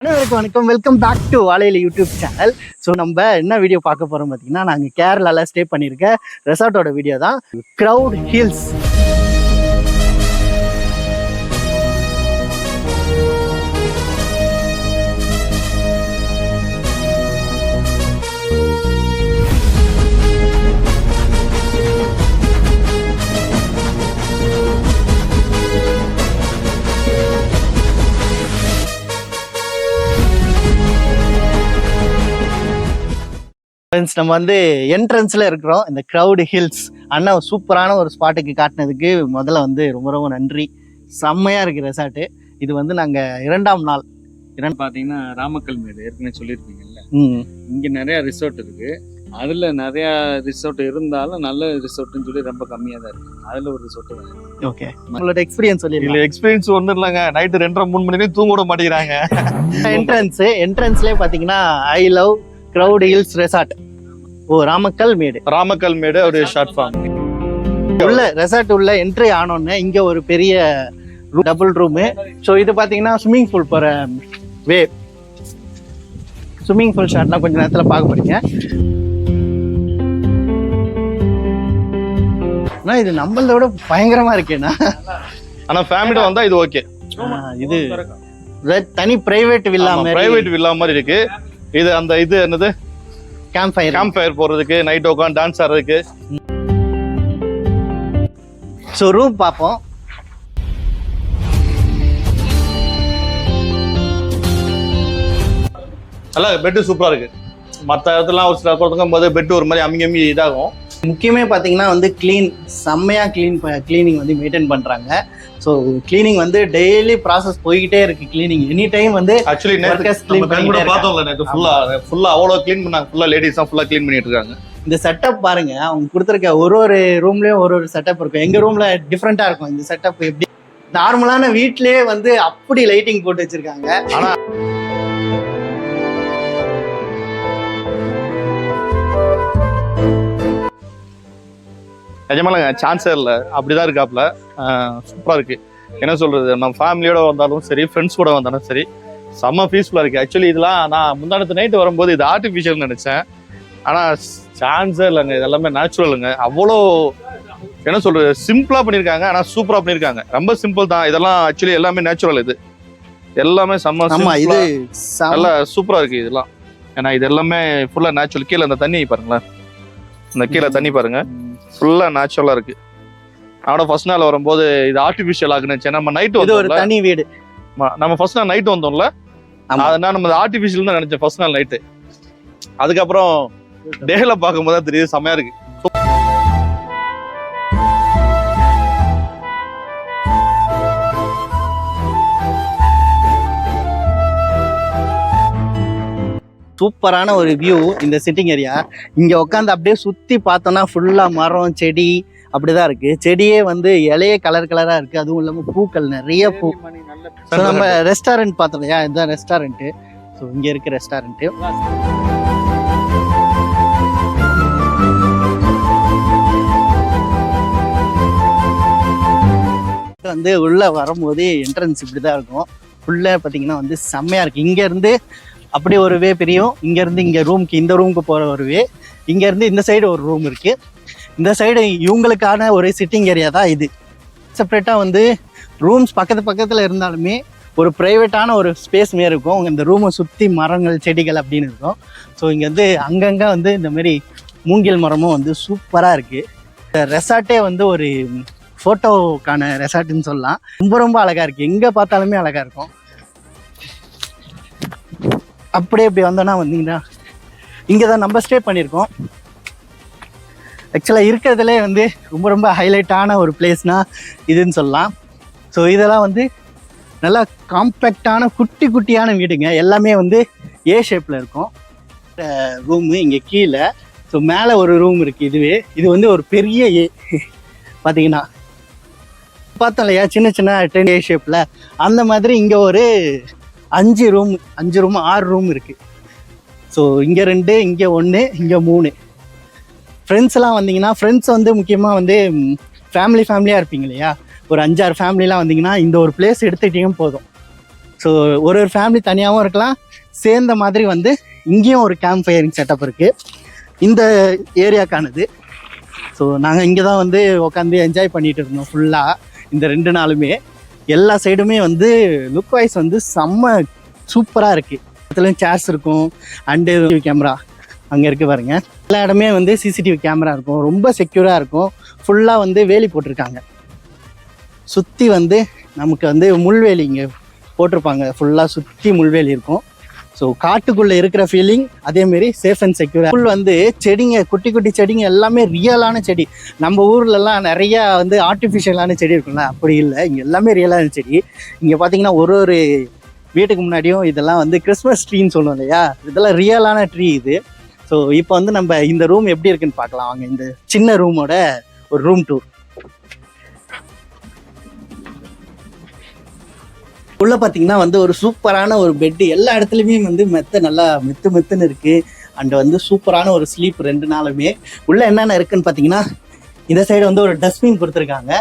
அனைவருக்கும் வணக்கம். Welcome back to வாழையில யூடியூப் சேனல். ஸோ நம்ம என்ன வீடியோ பார்க்க போகிறோம் பார்த்தீங்கன்னா, நாங்கள் கேரளாவில் ஸ்டே பண்ணியிருக்க ரெசார்ட்டோட வீடியோ தான். Crowd hills. நம்ம வந்து என்ட்ரன்ஸ்ல இருக்கிறோம். இந்த க்ரௌட் ஹில்ஸ் அண்ணா சூப்பரான ஒரு ஸ்பாட்டுக்கு காட்டினதுக்கு முதல்ல வந்து ரொம்ப ரொம்ப நன்றி. செம்மையா இருக்கு ரெசார்ட்டு. இது வந்து நாங்க இரண்டாம் நாள் பாத்தீங்கன்னா ராமக்கல் மேடு ஏற்கனவே சொல்லியிருப்பீங்கல்ல. இங்க நிறைய ரிசோர்ட் இருக்கு. அதுல நிறைய ரிசோர்ட் இருந்தாலும் நல்ல ரிசோர்ட்னு சொல்லி ரொம்ப கம்மியா தான் இருக்கு. அதுல ஒரு ரிசோர்ட் தான். ஓகே, உங்களோட எக்ஸ்பீரியன்ஸ் இல்ல எக்ஸ்பீரியன்ஸ் ஒன்றும் இல்லைங்க. நைட்டு 2:30-3 மணி வரைக்கும் தூங்க விட மாட்டேங்கிறாங்க. என்ட்ரன்ஸ்லேயே பாத்தீங்கன்னா I love crowd hills resort. Ramakkal Medu ஒரு ஷார்ட் ஃபார்ம். உள்ள ரெசார்ட் உள்ள என்ட்ரி ஆனோன்னு இங்க ஒரு பெரிய டபுள் ரூமு. ஸோ இது பாத்தீங்கன்னா ஸ்விம்மிங் பூல் போற வே. ஸ்விம்மிங் பூல் ஷாட்லாம் கொஞ்ச நேரத்துல பார்க்க போறீங்க. ஆனா இது நம்மளோட பயங்கரமா இருக்கேன்னா, ஆனா ஃபேமிலி வந்தா இது ஓகே. இது தனி பிரைவேட் வில்லா மாதிரி இருக்கு. இது அந்த இது என்னது கேம்ப் ஃபயர் போறதுக்கு, நைட் உட்காந்து டான்ஸ் ஆடுறதுக்கு. ஸோ ரூம் பார்ப்போம். நல்லா பெட்டு சூப்பரா இருக்கு. மற்ற இடத்துலாம் ஒரு சில பொறுத்தக்கும் போது பெட் ஒரு மாதிரி அம்மி இதாகும். முக்கியமே பார்த்தீங்கன்னா வந்து செம்மையா கிளீனிங் வந்து மெயின்டைன் பண்றாங்க. ஸோ கிளீனிங் வந்து டெய்லி ப்ராசஸ் போய்கிட்டே இருக்கு. கிளீனிங் எனி டைம் வந்து ஆக்சுவலி பார்த்தோம்ல, ஃபுல்லா அவ்வளோ கிளீன் பண்ணாங்க. ஃபுல்லா லேடிஸ் தான் ஃபுல்லா கிளீன் பண்ணிட்டு இருக்காங்க. இந்த செட்டப் பாருங்க, அவங்க கொடுத்துருக்க ஒரு ரூம்லயும் ஒரு செட்டப் இருக்கும். எங்க ரூம்ல டிஃப்ரெண்டா இருக்கும். இந்த செட்டப் எப்படி நார்மலான வீட்லயே வந்து அப்படி லைட்டிங் போட்டு வச்சிருக்காங்க. ஆனா நிஜமாலங்க சான்ஸே இல்லை. அப்படிதான் இருக்காப்ல. சூப்பரா இருக்கு. என்ன சொல்றது, நம்ம ஃபேமிலியோட வந்தாலும் சரி, ஃப்ரெண்ட்ஸ் கூட வந்தாலும் சரி, செம்ம பீஸ்ஃபுல்லா இருக்கு. ஆக்சுவலி இதெல்லாம் நான் முந்தானத்து நைட்டு வரும்போது இது ஆர்டிஃபிஷியல் நினைச்சேன். ஆனா சான்ஸே இல்லைங்க. இது எல்லாமே நேச்சுரலுங்க. அவ்வளோ என்ன சொல்றது, சிம்பிளா பண்ணியிருக்காங்க. ஆனா சூப்பரா பண்ணியிருக்காங்க. ரொம்ப சிம்பிள் தான் இதெல்லாம். ஆக்சுவலி எல்லாமே நேச்சுரல். இது எல்லாமே செம்ம இது நல்லா சூப்பரா இருக்கு இதெல்லாம். ஏன்னா இது எல்லாமே ஃபுல்லா நேச்சுரல். கீழே அந்த தண்ணி பாருங்களேன், இந்த கீழே தண்ணி பாருங்க, ஃபுல்லா நேச்சுரலா இருக்கு. அவனோட ஃபர்ஸ்ட் நாள் வரும்போது இது ஆர்டிபிஷியல் ஆகுனுச்சு. நம்ம நைட் வந்து ஒரு தனி வீடு. நம்ம ஃபர்ஸ்ட் நாள் நைட் வந்தோம்ல, அதனால நம்ம ஆர்டிபிஷியல் தான் நினைச்சேன் ஃபர்ஸ்ட் நாள் நைட்டு. அதுக்கப்புறம் டேல பார்க்கும்போது தான் தெரியுது செமையா இருக்கு. சூப்பரான ஒரு வியூ. இந்த சிட்டிங் ஏரியா இங்க உட்காந்து அப்படியே சுத்தி பார்த்தோம்னா ஃபுல்லா மரம் செடி அப்படிதான் இருக்கு. செடியே வந்து இலையே கலரா இருக்கு. அதுவும் இல்லாம பூக்கள், நிறைய பூ. நம்ம ரெஸ்டாரண்ட் பார்த்தோம் இல்லையா, இதுதான் ரெஸ்டாரண்ட். ஸோ இங்க இருக்கு ரெஸ்டாரண்ட். வந்து உள்ள வரும்போது என்ட்ரன்ஸ் இப்படிதான் இருக்கும். ஃபுல்லா பாத்தீங்கன்னா வந்து செம்மையா இருக்கு. இங்க இருந்து அப்படி ஒரு வே பிரியும். இங்க இருந்து இங்க ரூமுக்கு, இந்த ரூமுக்கு போற ஒரு வே. இங்க இருந்து இந்த சைடு ஒரு ரூம் இருக்கு. இந்த சைடு இவங்களுக்கான ஒரு சிட்டிங் ஏரியா தான் இது. செப்பரேட்டா வந்து ரூம்ஸ் பக்கத்துல இருந்தாலுமே ஒரு பிரைவேட்டான ஒரு ஸ்பேஸ் மாரி இருக்கும். இந்த ரூமை சுற்றி மரங்கள், செடிகள் அப்படின்னு இருக்கும். ஸோ இங்கே வந்து அங்கங்கே வந்து இந்த மாதிரி மூங்கில் மரமும் வந்து சூப்பராக இருக்குது. இந்த ரெசார்ட்டே வந்து ஒரு ஃபோட்டோக்கான ரெசார்ட்டுன்னு சொல்லலாம். ரொம்ப அழகாக இருக்குது. எங்கே பார்த்தாலுமே அழகாக இருக்கும். அப்படியே இப்படி வந்தோன்னா வந்தீங்கன்னா இங்கே தான் நம்ம ஸ்டே பண்ணியிருக்கோம். ஆக்சுவலாக இருக்கிறதுலே வந்து ரொம்ப ஹைலைட்டான ஒரு பிளேஸ்னால் இதுன்னு சொல்லலாம். ஸோ இதெல்லாம் வந்து நல்லா காம்பேக்டான குட்டியான வீடுங்க. எல்லாமே வந்து ஏ ஷேப்பில் இருக்கும். ரூமு இங்கே கீழே. ஸோ மேலே ஒரு ரூம் இருக்குது. இது வந்து ஒரு பெரிய ஏ. பார்த்தீங்கன்னா பார்த்தோம் இல்லையா, சின்ன 10 ஏ ஷேப்பில். அந்த மாதிரி இங்கே ஒரு 5 ரூம் 6 ரூம் இருக்குது. ஸோ இங்கே 2, இங்கே 1, இங்கே 3. ஃப்ரெண்ட்ஸ்லாம் வந்தீங்கன்னா, ஃப்ரெண்ட்ஸ் வந்து முக்கியமாக வந்து ஃபேமிலியாக இருப்பீங்க இல்லையா, ஒரு 5-6 ஃபேமிலிலாம் வந்தீங்கன்னா இந்த ஒரு பிளேஸ் எடுத்துக்கிட்டீங்க போதும். ஸோ ஒரு ஃபேமிலி தனியாகவும் இருக்கலாம், சேர்ந்த மாதிரி வந்து இங்கேயும் ஒரு கேம்ப் ஃபயரிங் செட்டப் இருக்குது இந்த ஏரியாக்கானது. ஸோ நாங்கள் இங்கே தான் வந்து உட்காந்து என்ஜாய் பண்ணிகிட்டு இருந்தோம் ஃபுல்லாக இந்த 2 நாளுமே. எல்லா சைடுமே வந்து லுக் வைஸ் வந்து செம்ம சூப்பராக இருக்குது. இடத்துலையும் சேர்ஸ் இருக்கும் அண்டு கேமரா அங்கே இருக்குது பாருங்க. எல்லா இடமே வந்து சிசிடிவி கேமரா இருக்கும், ரொம்ப செக்யூராக இருக்கும். ஃபுல்லாக வந்து வேலி போட்டிருக்காங்க, சுற்றி வந்து நமக்கு வந்து முள்வேலி இங்கே போட்டிருப்பாங்க, ஃபுல்லாக சுற்றி முள்வேலி இருக்கும். ஸோ காட்டுக்குள்ளே இருக்கிற ஃபீலிங் அதேமாரி சேஃப் அண்ட் செக்யூராக. ஃபுல் வந்து செடிங்க, குட்டி குட்டி செடிங்க எல்லாமே ரியலான செடி. நம்ம ஊர்லலாம் நிறையா வந்து ஆர்டிஃபிஷியலான செடி இருக்கும்ல, அப்படி இல்லை, இங்கே எல்லாமே ரியலான செடி. இங்கே பார்த்தீங்கன்னா ஒரு வீட்டுக்கு முன்னாடியும் இதெல்லாம் வந்து கிறிஸ்மஸ் ட்ரீன்னு சொல்லுவோம் இல்லையா, இதெல்லாம் ரியலான ட்ரீ இது. ஸோ இப்போ வந்து நம்ம இந்த ரூம் எப்படி இருக்குன்னு பார்க்கலாம் வாங்க. இந்த சின்ன ரூமோட ஒரு ரூம் டூர். உள்ள பார்த்தீங்கன்னா வந்து ஒரு சூப்பரான ஒரு பெட்டு, எல்லா இடத்துலையுமே வந்து நல்லா மெத்துன்னு இருக்குது. அண்ட் வந்து சூப்பரான ஒரு ஸ்லீப் 2 நாளுமே. உள்ள என்னென்ன இருக்குன்னு பார்த்தீங்கன்னா இந்த சைடு வந்து ஒரு டஸ்ட்பின் கொடுத்துருக்காங்க.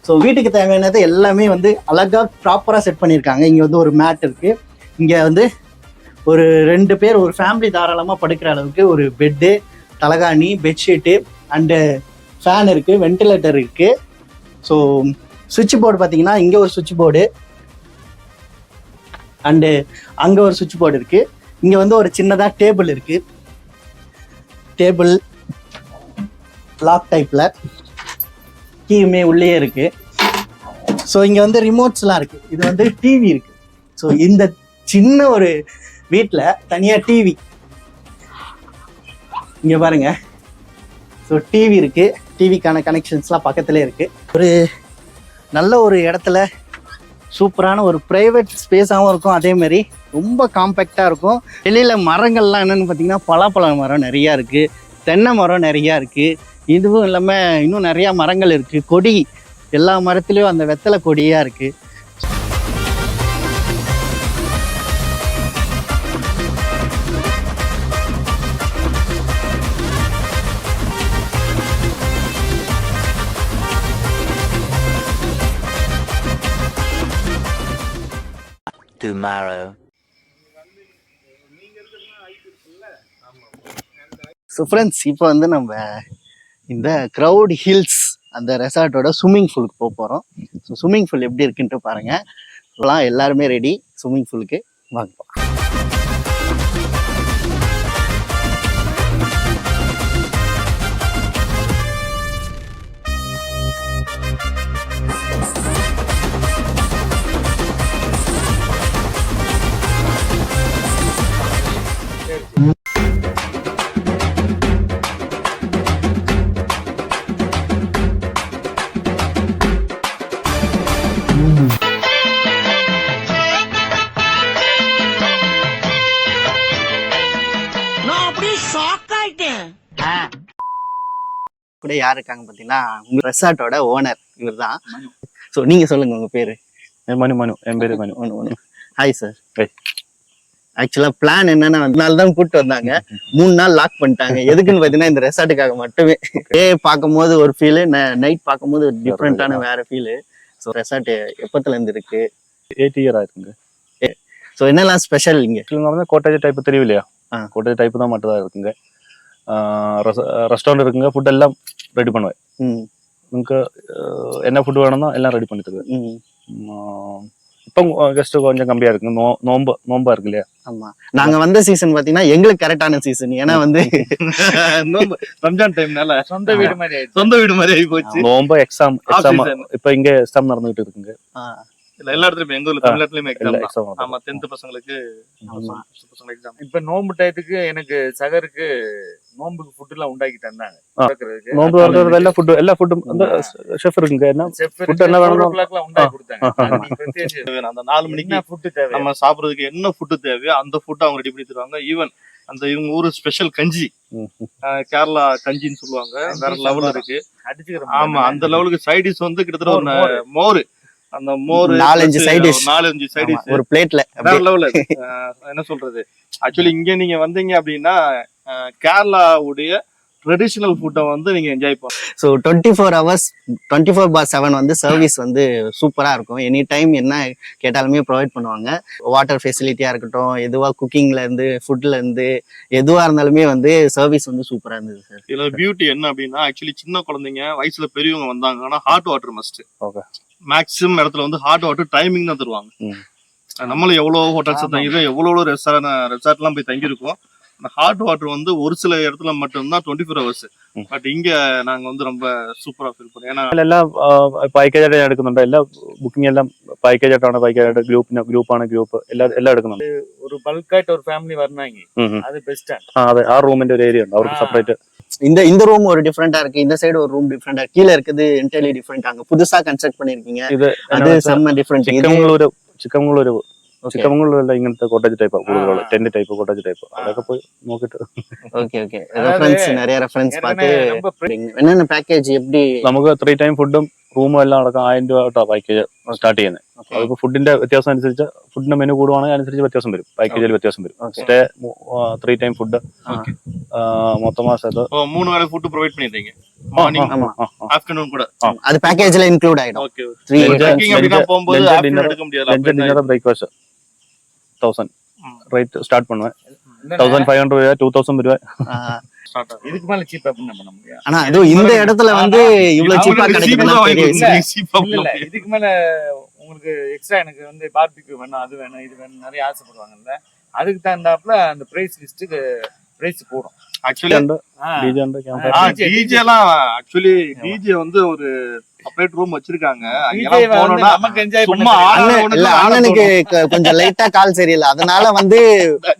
ஸோ வீட்டுக்கு தேவையானது எல்லாமே வந்து அழகாக ப்ராப்பராக செட் பண்ணியிருக்காங்க. இங்கே வந்து ஒரு மேட் இருக்குது, இங்கே வந்து ஒரு 2 பேர் ஒரு ஃபேமிலி தாராளமாக படுக்கிற அளவுக்கு ஒரு பெட்டு, தலகாணி, பெட்ஷீட்டு அண்டு ஃபேன் இருக்குது, வென்டிலேட்டர் இருக்குது. ஸோ சுவிட்ச் போர்டு பார்த்தீங்கன்னா இங்கே ஒரு சுவிட்ச் போர்டு அண்டு அங்கே ஒரு சுவிட்ச் போர்டு இருக்குது. இங்கே வந்து ஒரு சின்னதாக டேபிள் இருக்குது, டேபிள் லாக் டைப்பில், கீயுமே உள்ளே இருக்குது. ஸோ இங்கே வந்து ரிமோட்ஸ்லாம் இருக்குது. இது வந்து டிவி இருக்குது. ஸோ இந்த சின்ன ஒரு வீட்டில் தனியாக டிவி இங்கே பாருங்க. ஸோ டிவி இருக்குது, டிவிக்கான கனெக்ஷன்ஸ்லாம் பக்கத்துலேயே இருக்குது. ஒரு நல்ல ஒரு இடத்துல சூப்பரான ஒரு ப்ரைவேட் ஸ்பேஸாகவும் இருக்கும், அதேமாதிரி ரொம்ப காம்பேக்டாக இருக்கும். வெளியில் மரங்கள்லாம் என்னென்னு பார்த்தீங்கன்னா பலாப்பழ மரம் நிறையா இருக்குது, தென்னை மரம் நிறையா இருக்குது. இதுவும் இல்லாமல் இன்னும் நிறையா மரங்கள் இருக்குது, கொடி எல்லா மரத்துலேயும் அந்த வெத்தலை கொடியாக இருக்குது. Tomorrow. ஸோ ஃப்ரெண்ட்ஸ், இப்போ வந்து நம்ம இந்த க்ரௌட் ஹில்ஸ் அந்த ரெசார்ட்டோட ஸ்விம்மிங் பூலுக்கு போக போகிறோம். ஸோ ஸ்விம்மிங் பூல் எப்படி இருக்குன்ட்டு பாருங்கள். எல்லாருமே ரெடி ஸ்விம்மிங் பூலுக்கு, வாங்க. கூட யார் இருக்காங்க பார்த்தீங்கன்னா உங்க ரெசார்ட்டோட ஓனர் இவர் தான். ஸோ நீங்கள் சொல்லுங்கள் உங்கள் பேர். மனு என் பேர் மனு. Hi sir. ஆக்சுவலாக பிளான் என்னன்னா 2 நாள் தான் கூப்பிட்டு வந்தாங்க, 3 நாள் லாக் பண்ணிட்டாங்க. எதுக்குன்னு பார்த்தீங்கன்னா இந்த ரெசார்ட்டுக்காக மட்டுமே. பார்க்கும்போது ஒரு ஃபீலு, நைட் பார்க்கும்போது ஒரு டிஃப்ரெண்ட்டான வேற ஃபீலு. ஸோ ரெசார்ட் எப்பத்துலேருந்து இருக்கு? 8 year ஆயிருக்குங்க. ஸோ என்னெல்லாம் ஸ்பெஷல் இங்கே? வந்து கோட்டேஜ் டைப் தெரியும் இல்லையா, கோட்டேஜ் டைப் தான் மட்டும் தான் இருக்குங்க. ரெஸ்டாரண்ட் இருக்குங்க, ஃபுட் எல்லாம் ரெடி பண்ணுவேன். உங்களுக்கு என்ன ஃபுட் வேணும்னா எல்லாம் ரெடி பண்ணி தருவேன். இப்போ கெஸ்ட் கொஞ்சம் கம்மியா இருக்கு, நோம்பா இருக்கு இல்லையா. ஆமா, நாங்க வந்த சீசன் பாத்தீங்கன்னா எங்களுக்கு கரெக்டான சீசன். ஏன்னா வந்து நோம்பு ரம்ஜான் டைம்னால சொந்த வீடு மாதிரி ஆகி போச்சு. நோம்பு எக்ஸாம் இப்ப இங்க எக்ஸாம் நடந்துகிட்டு இருக்குங்க. எல்லா இடத்துலயும் எங்க ஊர்ல தமிழ்நாட்டுலயுமே எக்ஸாம். ஆமா, 10th பசங்களுக்கு எக்ஸாம். இப்ப நோம்பு டயத்துக்கு எனக்கு சகருக்கு நோம்புக்கு ஃபுட் எல்லாம் உண்டாக்கி தந்தாங்க. நோம்பு வரது எல்லா ஃபுட்டும் அந்த ஷெஃப் இருக்குங்க. என்ன ஃபுட் என்ன வேணுமோ உண்டாக்கி கொடுத்தாங்க. அந்த 4 மணிக்கு ஃபுட் தேவை, நம்ம சாப்பிடுறதுக்கு என்ன ஃபுட் தேவையோ அந்த ஃபுட் அவங்க ரெடி பண்ணி தருவாங்க. ஈவன் அந்த இவங்க ஊரு ஸ்பெஷல் கஞ்சி, கேரளா கஞ்சின்னு சொல்லுவாங்க, வேற லெவல் இருக்கு. ஆமா, அந்த லெவலுக்கு சைடிஷ் வந்து கிட்டத்தட்ட ஒரு மோர், அந்த மோர் 4-5 சைட் டிஷ், 4-5 சைட் டிஷ் ஒரு பிளேட்ல வேற லெவல். என்ன சொல்றது, ஆக்சுவலி இங்க நீங்க வந்தீங்க அப்படின்னா கேரளாவுடைய ட்ரெடிஷனல் ஃபுட்டை வந்து நீங்க என்ஜாய் பண்ணலாம். ஸோ 24 hours 24/7 வந்து சர்வீஸ் வந்து சூப்பராக இருக்கும். எனி டைம் என்ன கேட்டாலுமே ப்ரொவைட் பண்ணுவாங்க. வாட்டர் ஃபெசிலிட்டியாக இருக்கட்டும், எதுவாக குக்கிங்லேருந்து ஃபுட்லேருந்து எதுவாக இருந்தாலுமே வந்து சர்வீஸ் வந்து சூப்பராக இருந்தது சார். இதுல பியூட்டி என்ன அப்படின்னா, ஆக்சுவலி சின்ன குழந்தைங்க வயசுல பெரியவங்க வந்தாங்கன்னா hot water must. Okay. Maximum இடத்துல வந்து ஹாட் வாட்டர் டைமிங் தான் தருவாங்க. நம்மளும் எவ்வளோ ஹோட்டல்ஸ் தங்கிருக்கோம், எவ்வளோ ரெசார்ட்லாம் போய் தங்கியிருக்கோம். அந்த ஹாட் வாட்டர் வந்து ஒரு சில இடத்துல மட்டும்தான் 24 hours. பட் இங்க நாங்க வந்து ரொம்ப சூப்பரா ஃபீல் பண்ணோம். ஏன்னா എല്ലാം പാക്കേജ് ആയിട്ട് എടുക്കുന്നുണ്ട്. എല്ലാ ബുക്കിംഗ് എല്ലാം പാക്കേജ് ആയിട്ടാണ്, പാക്കേജ് ആയിട്ട് ഗ്രൂപ്പാണ് ഗ്രൂപ്പ് എല്ലാം എടുക്കുന്നുണ്ട്. ஒரு பல்காയിട്ട് ஒரு ஃபேமிலி வரனாங்க, அது பெஸ்டா. അതെ, ആ റൂമിന്റെ ഒരു ഏരിയ ഉണ്ട് അവർക്ക് സെപ്പറേറ്റ്. இந்த ரூம் ஒரு டிஃப்ரெண்டா இருக்கு, இந்த சைடு ஒரு ரூம் டிஃப்ரெண்டா, கீழே இருக்குது என்டையர்லி டிஃப்ரெண்ட். அங்க புதுசா கன்ஸ்ட்ரக்ட் பண்ணிருக்கீங்க, ഇത് அது செம்ம டிஃப்ரெண்ட். ചിക്കമംഗളൂരെല്ലാം ഇങ്ങനത്തെ കോട്ടേജ് ടൈപ്പ് കൂടുതലുള്ള ടെന്റ് ടൈപ്പ് കോട്ടേജ് ടൈപ്പ് അതൊക്കെ പോയി നോക്കിട്ട്. ஓகே ஓகே, ரெஃபரன்ஸ் நிறைய ரெஃபரன்ஸ் பார்த்து என்னென்ன பேக்கேஜ் எப்படி നമുക്ക് 3 ടൈം ഫുഡും റൂമും എല്ലാം അടക്കം 1000 രൂപ തൊട്ടാ പാക്കേജ് സ്റ്റാർട്ട് ചെയ്യുന്നത്. അതിപ്പോ ഫുഡിന്റെ വ്യത്യാസം അനുസരിച്ച്, ഫുഡിന്റെ മെനു കൂടുവാണെങ്കിൽ അനുസരിച്ച് വ്യത്യാസം വരും, പാക്കേജിൽ വ്യത്യാസം വരും. സ്റ്റേ 3 ടൈം ഫുഡ് மொத்தமா சேர்த்து 3 வேளை ஃபுட் ப்ரொவைட் பண்ணிடுறீங்க, மார்னிங் ஆஃப்டர்நூன் கூட. அது பேக்கேஜ்ல இன்க்ளூட் ஆயிடும். ஓகே. குக்கிங் அப்படினா போயும்போது ஆஃப்டர்நூன் எடுக்க முடியாது. டின்னர் பிரேக்ஃபாஸ்ட் 1000 ரேட் ஸ்டார்ட் பண்ணுவேன். 1500 ரூபாய் 2000 ரூபாய் ஸ்டார்ட் ஆகும். இதுக்கு மேல சீப்பா பண்ண முடியாது. ஆனா அது இந்த இடத்துல வந்து இவ்வளவு சீப்பா கிடைக்குதுன்னா இல்ல, இதுக்கு மேல உங்களுக்கு எக்ஸ்ட்ரா எனக்கு வந்து பார்பிக்யூ வேணும், அது வேணும், இது வேணும் நிறைய ஆசைப்படுவாங்கல்ல. அதுக்கு தகுந்தாப்புல அந்த பிரைஸ் லிஸ்ட்டுக்கு பிரைஸ் கூடும். ஆக்சுவலி டிஜே அண்ட் கேம்பர் டிஜேலாம் ஆக்சுவலி டிஜே வந்து ஒரு செப்பரேட் ரூம் வச்சிருக்காங்க. அங்க போறோம்னா நமக்கு என்ஜாய் சும்மா அண்ணனுக்கு கொஞ்சம் லைட்டா கால் சரியில்லை, அதனால வந்து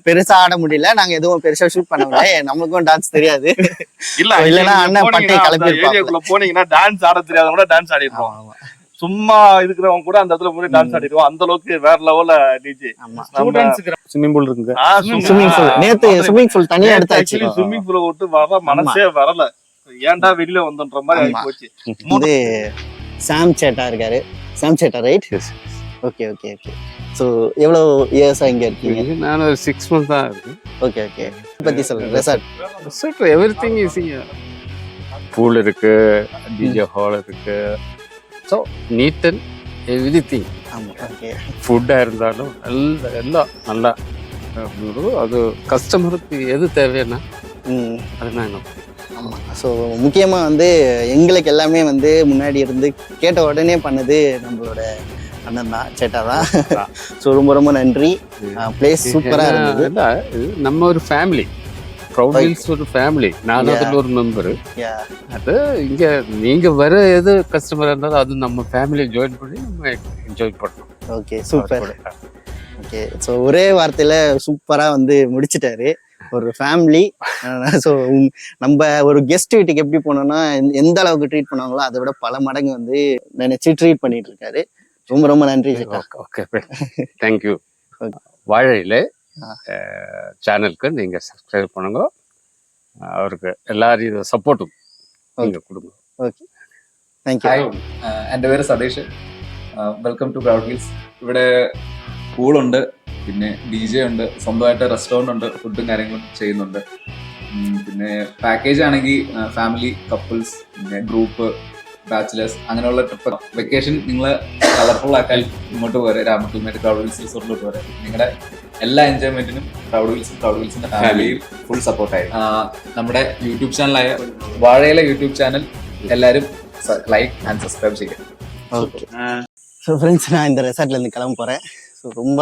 பெருசா ஆட முடியல. நாங்க எதுவும் பெருசா ஷூட் பண்ணல, நமக்கும் டான்ஸ் தெரியாது. இல்லன்னா அண்ணன் பட்டை கிளப்பி ஏரியாக்குள்ள போனீங்கன்னா டான்ஸ் ஆட தெரியாதவங்க கூட டான்ஸ் ஆடிடுவோம். சும்மா இருக்கிறவங்க கூட அந்த இடத்துல போய் டான்ஸ் ஆடிடுவோம். அந்த அளவுக்கு வேற லெவல்ல டிஜே. ஸ்டூடண்ட்ஸ்க்கு ஸ்விமிங் பூல் இருக்குங்க. ஸ்விமிங் பூல் நேத்து ஸ்விமிங் பூல் தனியா எடுத்தாச்சு. ஸ்விமிங் பூல விட்டு வர மனசே வரல, ஏன்டா வெளியில வந்தோன்ற மாதிரி ஆகி போச்சு. இது சாம் சேட்டா இருக்காரு. சாம் சேட்டா right? Okay okay okay. So எவ்வளவு இயர்ஸா இங்க இருக்கீங்க? நான் ஒரு 6 months தான் இருக்கு. Okay okay. பத்தி சொல்லுங்க. Resort everything is here. Pool இருக்கு, டிஜே ஹால் இருக்கு. So need and everything. ஆமா. ஓகே. ஃபுட்டா இருந்தாலும் எல்லாம் நல்லா அது கஸ்டமருக்கு எது தேவைன்னா அது நாங்கள். ஆமா. ஸோ முக்கியமா வந்து எங்களுக்கு எல்லாமே வந்து முன்னாடி இருந்து கேட்ட உடனே பண்ணது நம்மளோட அண்ணன் தான், சேட்டா தான். ஸோ ரொம்ப ரொம்ப நன்றி. பிளேஸ் சூப்பரா இருந்தது. இது நம்ம ஒரு ஃபேமிலி, ப்ரௌட் ஹில்ஸ் ஒரு ஃபேமிலி. நான் அதில் ஒரு மெம்பரு. அது இங்கே நீங்கள் வர எது கஸ்டமராக இருந்தாலும் அது நம்ம ஃபேமிலியை ஜாயின் பண்ணி நம்ம என்ஜாய் பண்ணோம். Okay super. ஓகே. ஸோ ஒரே வார்த்தையில சூப்பரா வந்து முடிச்சிட்டாரு. ஒரு ஃபேமிலி. ஸோ நம்ம ஒரு கெஸ்ட் வீட்டுக்கு எப்படி போனோம்னா எந்த அளவுக்கு ட்ரீட் பண்ணுவாங்களோ அதை விட பல மடங்கு வந்து நினைச்சு ட்ரீட் பண்ணிட்டு இருக்காரு. ரொம்ப ரொம்ப நன்றி. Okay, thank you. வாழையில சேனலுக்கு நீங்க சப்ஸ்கிரைப் பண்ணுங்க. അവർക്ക് എല്ലാവരും സപ്പോർട്ടും കൊടുക്കും. Okay, thank you. എൻ്റെ പേര് Satheesh. Welcome to proud hills. ഇവിടെ പൂളുണ്ട്, പിന്നെ DJ ഉണ്ട്, സ്വന്തമായിട്ട് റെസ്റ്റോറൻറ്റ് ഉണ്ട്, ഫുഡും കാര്യങ്ങളും ചെയ്യുന്നുണ്ട്. പിന്നെ പാക്കേജ് ആണെങ്കിൽ ഫാമിലി, കപ്പിൾസ്, പിന്നെ ഗ്രൂപ്പ്, ബാച്ചിലേഴ്സ് അങ്ങനെയുള്ള ട്രിപ്പ്. വെക്കേഷൻ നിങ്ങൾ കളർഫുൾ ആക്കാൻ ഇങ്ങോട്ട് പോരെ, രാമക്കൽമേട് പ്രൗഡ് ഹിൽസ് റിസോർട്ടിലോട്ട് പോരെ. നിങ്ങളുടെ എല്ലാ എൻജോയ്മെന്റിനും പ്രൗഡ് ഹിൽസിന്റെ ഫാമിലിയും ഫുൾ സപ്പോർട്ടായിരിക്കും. നമ്മുടെ യൂട്യൂബ് ചാനലായ വാഴയിലെ യൂട്യൂബ് ചാനൽ എല്ലാവരും லைக் அண்ட் சப்ஸ்கிரைப் செய்யுங்க. ஓகே. ஸோ ஃப்ரெண்ட்ஸ், நான் இந்த ரெசார்ட்ல இருந்து கிளம்ப போறேன். ஸோ ரொம்ப